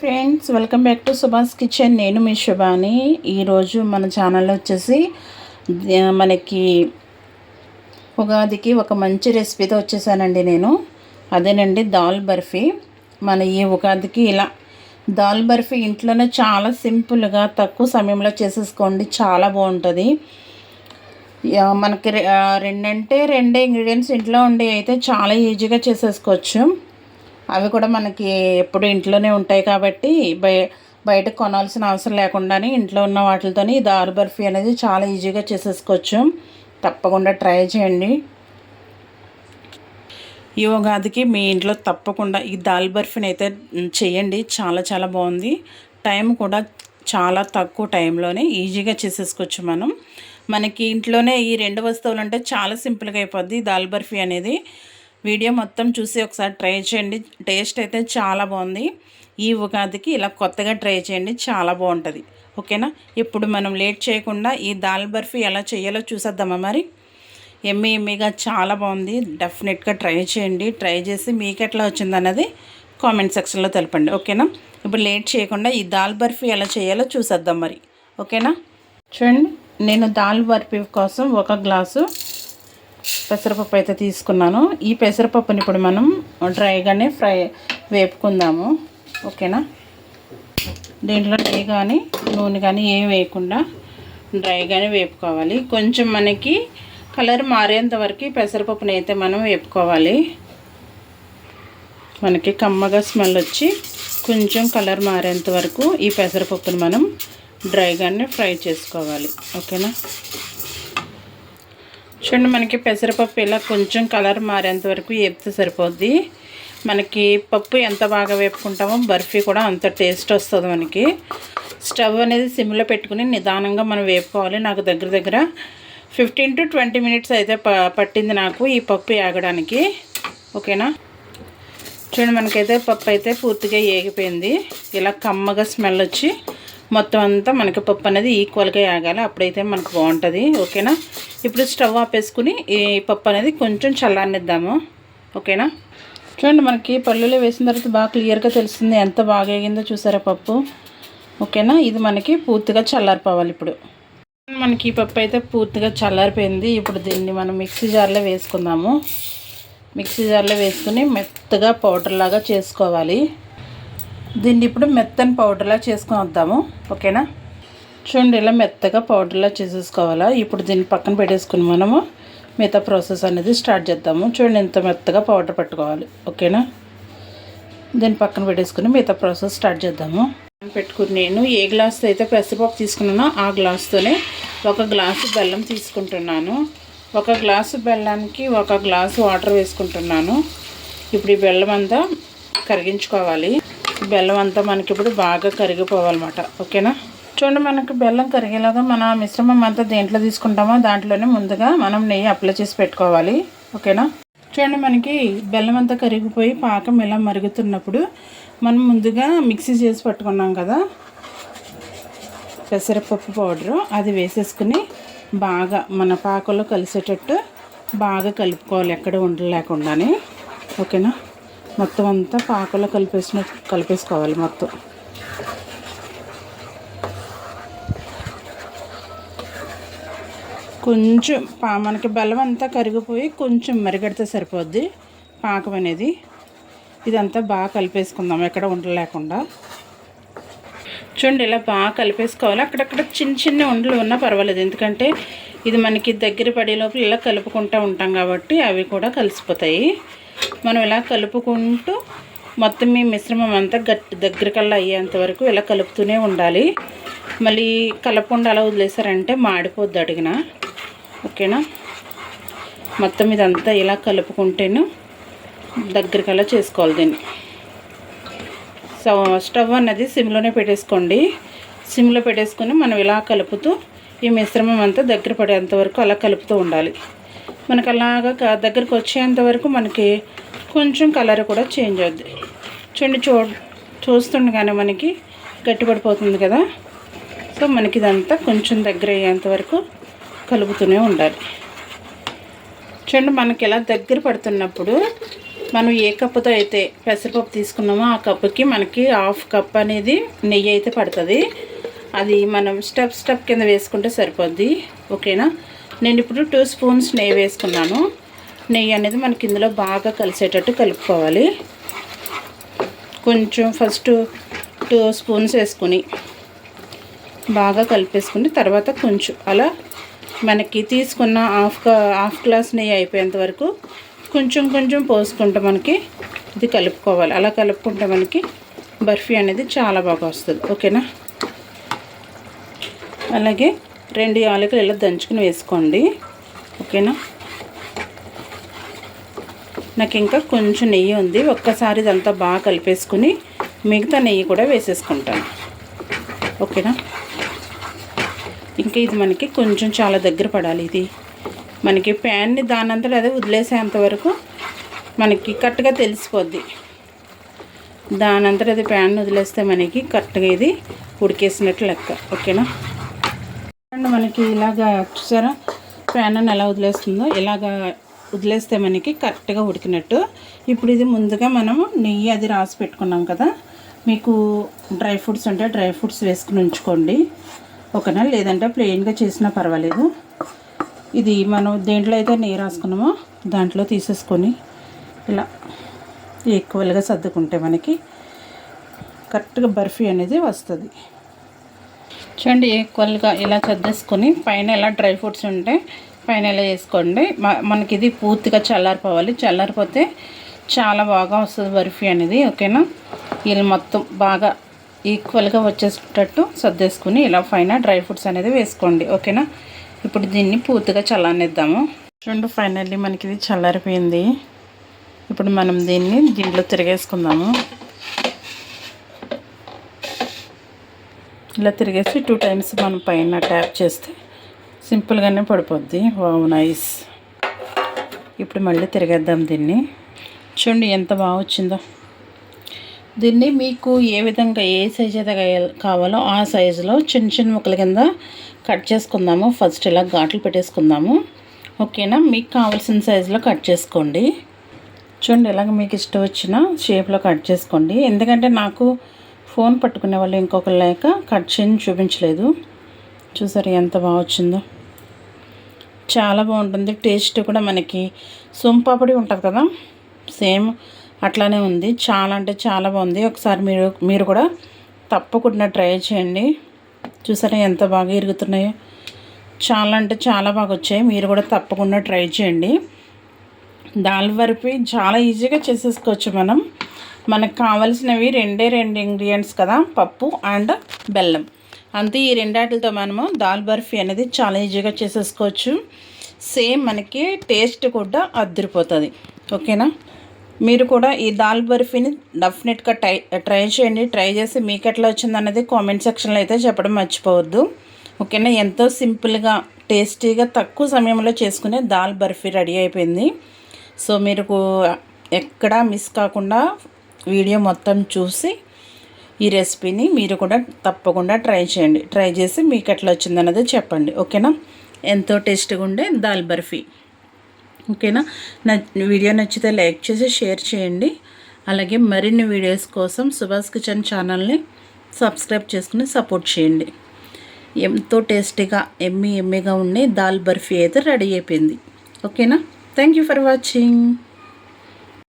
Friends, welcome back to Subhash kitchen. నేను మీ శుభాని. ఈరోజు మన ఛానల్లో వచ్చేసి మనకి ఉగాదికి ఒక మంచి రెసిపీతో వచ్చేసానండి నేను. అదేనండి దాల్ బర్ఫీ. మన ఈ ఉగాదికి ఇలా దాల్ బర్ఫీ ఇంట్లోనే చాలా సింపుల్గా తక్కువ సమయంలో చేసేసుకోండి, చాలా బాగుంటుంది. మనకి రెండే ఇంగ్రీడియంట్స్ ఇంట్లో ఉండి అయితే చాలా ఈజీగా చేసేసుకోవచ్చు. అవి కూడా మనకి ఎప్పుడు ఇంట్లోనే ఉంటాయి కాబట్టి బయట కొనాల్సిన అవసరం లేకుండానే ఇంట్లో ఉన్న వాటితోని ఈ దాల్ బర్ఫీ అనేది చాలా ఈజీగా చేసేసుకోవచ్చు. తప్పకుండా ట్రై చేయండి. ఈ ఉగాదికి మీ ఇంట్లో తప్పకుండా ఈ దాల్ బర్ఫీని అయితే చేయండి. చాలా చాలా బాగుంది. టైం కూడా చాలా తక్కువ టైంలోనే ఈజీగా చేసేసుకోవచ్చు. మనకి ఇంట్లోనే ఈ రెండు వస్తువులు అంటే చాలా సింపుల్గా అయిపోద్ది దాల్ బర్ఫీ అనేది. వీడియో మొత్తం చూసి ఒకసారి ట్రై చేయండి. టేస్ట్ అయితే చాలా బాగుంది. ఈ ఉగాదికి ఇలా కొత్తగా ట్రై చేయండి, చాలా బాగుంటుంది. ఓకేనా? ఇప్పుడు మనం లేట్ చేయకుండా ఈ దాల్ బర్ఫీ ఎలా చేయాలో చూసేద్దామా మరి. ఎమ్మీగా చాలా బాగుంది. డెఫినెట్గా ట్రై చేయండి. ట్రై చేసి మీకు ఎట్లా వచ్చిందన్నది కామెంట్ సెక్షన్లో తెలపండి. ఓకేనా? ఇప్పుడు లేట్ చేయకుండా ఈ దాల్ బర్ఫీ ఎలా చేయాలో చూసేద్దాం మరి. ఓకేనా? చూడండి, నేను దాల్ బర్ఫీ కోసం 1 గ్లాసు పెసరపప్పు అయితే తీసుకున్నాను. ఈ పెసరపప్పుని ఇప్పుడు మనం డ్రైగానే వేపుకుందాము. ఓకేనా? దీంట్లో నెయ్యి కానీ నూనె కానీ ఏం వేయకుండా డ్రైగానే వేపుకోవాలి. కొంచెం మనకి కలర్ మారేంత వరకు పెసరపప్పుని అయితే మనం వేపుకోవాలి. మనకి కమ్మగా స్మెల్ వచ్చి కొంచెం కలర్ మారేంత వరకు ఈ పెసరపప్పుని మనం డ్రైగానే ఫ్రై చేసుకోవాలి. ఓకేనా? చూడండి, మనకి పెసరపప్పు ఇలా కొంచెం కలర్ మారేంత వరకు వేపితే సరిపోద్ది. మనకి పప్పు ఎంత బాగా వేపుకుంటామో బర్ఫీ కూడా అంత టేస్ట్ వస్తుంది మనకి. స్టవ్ అనేది సిమ్లో పెట్టుకుని నిదానంగా మనం వేపుకోవాలి. నాకు దగ్గర 15 to 20 మినిట్స్ అయితే పట్టింది నాకు ఈ పప్పు ఏగడానికి. ఓకేనా? చూడండి, మనకైతే పప్పు అయితే పూర్తిగా ఏగిపోయింది. ఇలా కమ్మగా స్మెల్ వచ్చి మొత్తం అంతా మనకి పప్పు అనేది ఈక్వల్గా ఏగాలి, అప్పుడైతే మనకు బాగుంటుంది. ఓకేనా? ఇప్పుడు స్టవ్ ఆపేసుకుని ఈ పప్పు అనేది కొంచెం చల్లారనిద్దాము. ఓకేనా? చూడండి, మనకి పల్లీలో వేసిన తర్వాత బాగా క్లియర్గా తెలుస్తుంది ఎంత బాగా వేగిందో. చూసారా పప్పు? ఓకేనా? ఇది మనకి పూర్తిగా చల్లారిపోవాలి. ఇప్పుడు మనకి ఈ పప్పు అయితే పూర్తిగా చల్లారిపోయింది. ఇప్పుడు దీన్ని మనం మిక్సీ జార్లో వేసుకుందాము. మిక్సీ జార్లో వేసుకుని మెత్తగా పౌడర్ లాగా చేసుకోవాలి. దీన్ని ఇప్పుడు మెత్తని పౌడర్లా చేసుకొని వద్దాము. ఓకేనా? చూడండి, ఇలా మెత్తగా పౌడర్లా చేసేసుకోవాలా. ఇప్పుడు దీన్ని పక్కన పెట్టేసుకుని మనము మిగతా ప్రాసెస్ అనేది స్టార్ట్ చేద్దాము. చూడండి, ఇంత మెత్తగా పౌడర్ పట్టుకోవాలి. ఓకేనా? దీన్ని పక్కన పెట్టేసుకుని మిగతా ప్రాసెస్ స్టార్ట్ చేద్దాము. పెట్టుకుని నేను ఏ గ్లాస్తో అయితే పెసరపప్పు తీసుకున్నానో ఆ గ్లాస్తోనే 1 గ్లాసు బెల్లం తీసుకుంటున్నాను. 1 గ్లాసు బెల్లానికి 1 గ్లాసు వాటర్ వేసుకుంటున్నాను. ఇప్పుడు ఈ బెల్లం అంతా కరిగించుకోవాలి. బెల్లం అంతా మనకి ఇప్పుడు బాగా కరిగిపోవాలన్నమాట. ఓకేనా? చూడండి, మనకి బెల్లం కరిగేలాగా మన మిశ్రమం అంతా దేంట్లో తీసుకుంటామో దాంట్లోనే ముందుగా మనం నెయ్యి అప్లై చేసి పెట్టుకోవాలి. ఓకేనా? చూడండి, మనకి బెల్లం అంతా కరిగిపోయి పాకం ఇలా మరుగుతున్నప్పుడు మనం ముందుగా మిక్సీ చేసి పట్టుకున్నాం కదా పెసరపప్పు పౌడరు, అది వేసేసుకుని బాగా మన పాకంలో కలిసేటట్టు బాగా కలుపుకోవాలి, ఎక్కడ ఉండలేకుండానే. ఓకేనా? మొత్తం అంతా పాకంలో కలిపేసుకోవాలి మొత్తం. కొంచెం మనకి బెల్లం అంతా కరిగిపోయి కొంచెం మరిగడితే సరిపోద్ది పాకం అనేది. ఇదంతా బాగా కలిపేసుకుందాం, ఎక్కడ ఉండలేకుండా. చూడండి, ఇలా బాగా కలిపేసుకోవాలి. అక్కడక్కడ చిన్న ఉండలు ఉన్నా పర్వాలేదు, ఎందుకంటే ఇది మనకి దగ్గర పడే లోపల ఇలా కలుపుకుంటూ ఉంటాం కాబట్టి అవి కూడా కలిసిపోతాయి. మనం ఇలా కలుపుకుంటూ మొత్తం ఈ మిశ్రమం అంతా దగ్గరకల్లా అయ్యేంత వరకు ఇలా కలుపుతూనే ఉండాలి. మళ్ళీ కలపకుండా అలా వదిలేసారంటే మాడిపోద్ది అడిగిన. ఓకేనా? మొత్తం ఇదంతా ఇలా కలుపుకుంటేను దగ్గరకల్లా చేసుకోవాలి దీన్ని. స్టవ్ అన్నది సిమ్లోనే పెట్టేసుకోండి. సిమ్లో పెట్టేసుకొని మనం ఇలా కలుపుతూ ఈ మిశ్రమం అంతా దగ్గర పడేంత వరకు అలా కలుపుతూ ఉండాలి. మనకు అలాగా దగ్గరకు వచ్చేంత వరకు మనకి కొంచెం కలర్ కూడా చేంజ్ అవుద్ది. చూడండి, చూస్తుండగానే మనకి గట్టిపడిపోతుంది కదా. సో మనకి ఇదంతా కొంచెం దగ్గర అయ్యేంత వరకు కలుపుతూనే ఉండాలి. చూడండి, మనకి ఇలా దగ్గర పడుతున్నప్పుడు మనం ఏ కప్పుతో అయితే పెసరపప్పు తీసుకున్నామో ఆ కప్పుకి మనకి 1/2 కప్ అనేది నెయ్యి అయితే పడుతుంది. అది మనం స్టెప్ కింద వేసుకుంటే సరిపోద్ది. ఓకేనా. నేను ఇప్పుడు 2 స్పూన్స్ నెయ్యి వేసుకున్నాను. నెయ్యి అనేది మనకి ఇందులో బాగా కలిసేటట్టు కలుపుకోవాలి. కొంచెం ఫస్ట్ 2 స్పూన్స్ వేసుకుని బాగా కలిపేసుకుని తర్వాత కొంచెం అలా మనకి తీసుకున్న హాఫ్ గ్లాస్ నెయ్యి అయిపోయేంత వరకు కొంచెం పోసుకుంటే మనకి ఇది కలుపుకోవాలి. అలా కలుపుకుంటే మనకి బర్ఫీ అనేది చాలా బాగా వస్తుంది. ఓకేనా. అలాగే 2 యాలకులు ఇలా దంచుకుని వేసుకోండి. ఓకేనా. నాకు ఇంకా కొంచెం నెయ్యి ఉంది. ఒక్కసారి ఇదంతా బాగా కలిపేసుకుని మిగతా నెయ్యి కూడా వేసేసుకుంటాను. ఓకేనా. ఇంకా ఇది మనకి కొంచెం చాలా దగ్గర పడాలి. ఇది మనకి ప్యాన్ని దానంతట అదే వదిలేసేంత వరకు మనకి కరెక్ట్గా తెలిసిపోద్ది. దానంతట అది ప్యాన్ వదిలేస్తే మనకి కరెక్ట్గా ఇది ఉడికేసినట్లు లెక్క. ఓకేనా. అండ్ మనకి ఇలాగా చూసారా ప్యాన్ అని ఎలా వదిలేస్తుందో, ఇలాగా వదిలేస్తే మనకి కరెక్ట్గా ఉడికినట్టు. ఇప్పుడు ఇది ముందుగా మనము నెయ్యి అది రాసి పెట్టుకున్నాం కదా, మీకు డ్రై ఫ్రూట్స్ అంటే డ్రై ఫ్రూట్స్ వేసుకుని ఉంచుకోండి. ఓకేనా. లేదంటే ప్లెయిన్గా చేసినా పర్వాలేదు. ఇది మనం దేంట్లో అయితే నెయ్యి రాసుకున్నామో దాంట్లో తీసేసుకొని ఇలా ఈక్వల్గా సర్దుకుంటే మనకి కరెక్ట్గా బర్ఫీ అనేది వస్తుంది. చూడండి ఈక్వల్గా ఇలా సర్దేసుకొని పైన ఇలా డ్రై ఫ్రూట్స్ ఉంటే పైన ఇలా వేసుకోండి. మనకి ఇది పూర్తిగా చల్లారిపోవాలి. చల్లారిపోతే చాలా బాగా వస్తుంది బర్ఫీ అనేది. ఓకేనా. ఇలా మొత్తం బాగా ఈక్వల్గా వచ్చేటట్టు సర్దేసుకుని ఇలా పైన డ్రై ఫ్రూట్స్ అనేది వేసుకోండి. ఓకేనా. ఇప్పుడు దీన్ని పూర్తిగా చల్లారనిద్దాము. చూడండి ఫైనల్లీ మనకి ఇది చల్లారిపోయింది. ఇప్పుడు మనం దీంట్లో తిరిగేసుకుందాము. ఇలా తిరిగేసి 2 టైమ్స్ మనం పైన ట్యాప్ చేస్తే సింపుల్గానే పడిపోద్ది. Wow nice. ఇప్పుడు మళ్ళీ తిరిగేద్దాం దీన్ని. చూడండి ఎంత బాగా వచ్చిందో. దీన్ని మీకు ఏ విధంగా ఏ సైజ్ అయితే కావాలో ఆ సైజులో చిన్న ముక్కల కింద కట్ చేసుకుందాము. ఫస్ట్ ఇలా ఘాట్లు పెట్టేసుకుందాము. ఓకేనా. మీకు కావాల్సిన సైజులో కట్ చేసుకోండి. చూడండి ఇలాగ మీకు ఇష్టం వచ్చిన షేప్లో కట్ చేసుకోండి. ఎందుకంటే నాకు ఫోన్ పట్టుకునే వాళ్ళు ఇంకొకరు లేక కట్ చేయని చూపించలేదు. చూసారు ఎంత బాగా వచ్చిందో. చాలా బాగుంటుంది. టేస్ట్ కూడా మనకి సోంపాపిడి ఉంటుంది కదా, సేమ్ అట్లానే ఉంది. చాలా అంటే చాలా బాగుంది. ఒకసారి మీరు కూడా తప్పకుండా ట్రై చేయండి. చూసారా ఎంత బాగా ఇరుగుతున్నాయో. చాలా అంటే చాలా బాగా వచ్చాయి. మీరు కూడా తప్పకుండా ట్రై చేయండి. దాల్ బర్ఫీ చాలా ఈజీగా చేసేసుకోవచ్చు. మనకు కావాల్సినవి 2 ఇంగ్రీడియంట్స్ కదా, పప్పు అండ్ బెల్లం అంతే. ఈ రెండాటితో మనము దాల్ బర్ఫీ అనేది చాలా ఈజీగా చేసేసుకోవచ్చు. సేమ్ మనకి టేస్ట్ కూడా అదిరిపోతుంది. ఓకేనా. మీరు కూడా ఈ దాల్ బర్ఫీని డెఫినెట్గా ట్రై చేయండి. ట్రై చేసి మీకు ఎట్లా వచ్చిందన్నది కామెంట్ సెక్షన్లో అయితే చెప్పడం మర్చిపోవద్దు. ఓకేనా. ఎంతో సింపుల్గా టేస్టీగా తక్కువ సమయంలో చేసుకునే దాల్ బర్ఫీ రెడీ అయిపోయింది. సో మీరు ఎక్కడా మిస్ కాకుండా వీడియో మొత్తం చూసి ఈ రెసిపీని మీరు కూడా తప్పకుండా ట్రై చేయండి. ట్రై చేసి మీకు ఎట్లా వచ్చిందన్నది చెప్పండి. ఓకేనా. ఎంతో టేస్టీగా ఉండే దాల్ బర్ఫీ. ఓకేనా. వీడియో నచ్చితే లైక్ చేసి షేర్ చేయండి. అలాగే మరిన్ని వీడియోస్ కోసం సుభాష్ కిచెన్ ఛానల్ని సబ్స్క్రైబ్ చేసుకుని సపోర్ట్ చేయండి. ఎంతో టేస్టీగా ఎమ్మీగా ఉండే దాల్ బర్ఫీ అయితే రెడీ అయిపోయింది. ఓకేనా. Thank you for watching.